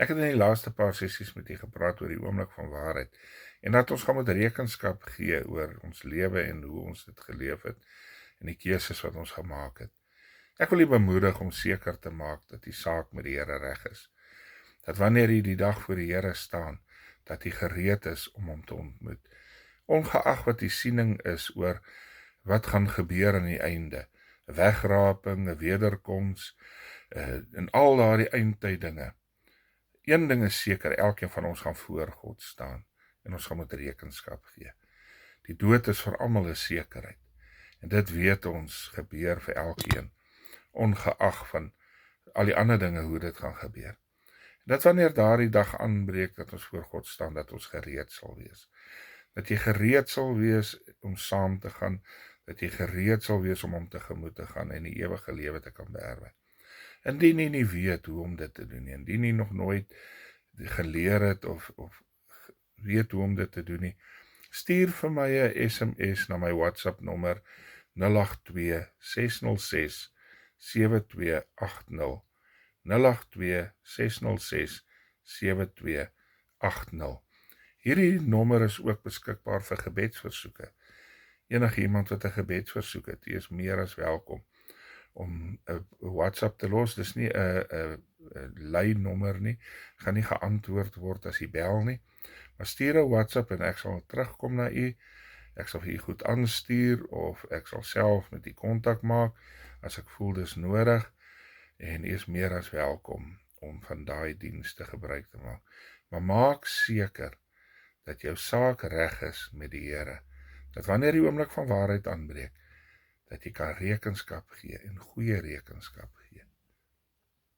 Ek het in die laaste paar sessies met u gepraat oor die oomblik van waarheid en dat ons gaan met rekenskap gee oor ons lewe en hoe ons dit geleef het en die keuses wat ons gemaak het. Ek wil u bemoedig om seker te maak dat die saak met die Here reg is. Dat wanneer u die dag voor die Here staan, dat u gereed is om hom te ontmoet. Ongeag wat die siening is oor wat gaan gebeur aan die einde, 'n wegraping, 'n wederkoms, en al daardie eindtyd dinge. Een ding is seker, elkeen van ons gaan voor God staan en ons gaan met rekenskap gee. Die dood is vir almal 'n sekerheid en dit weet ons gebeur vir elkeen, ongeag van al die ander dinge hoe dit gaan gebeur. Dat wanneer daardie dag aanbreek dat ons voor God staan, dat ons gereed sal wees. Dat jy gereed sal wees om saam te gaan, dat jy gereed sal wees om hom tegemoet te gaan en die ewige lewe te kan beerwe. Indien jy nie weet hoe om dit te doen nie, indien jy nog nooit geleer het of weet hoe om dit te doen nie, stuur vir my 'n SMS na my WhatsApp nommer 082 606 7280 082 606 7280. Hierdie nommer is ook beskikbaar vir gebedsversoeke. Enige iemand wat 'n gebedsversoek het, is meer as welkom om 'n WhatsApp te los. Dis nie 'n lynnommer nie, gaan nie geantwoord word as jy bel nie, maar stuur 'n WhatsApp en ek sal terugkom na u. Ek sal vir u goed aanstuur of ek sal self met u kontak maak as ek voel dis nodig en u is meer as welkom om van daai dienste gebruik te maak. Maar maak seker dat jou saak reg is met die Here, dat wanneer die oomblik van waarheid aanbreek, dat jy kan rekenskap gee en goeie rekenskap gee.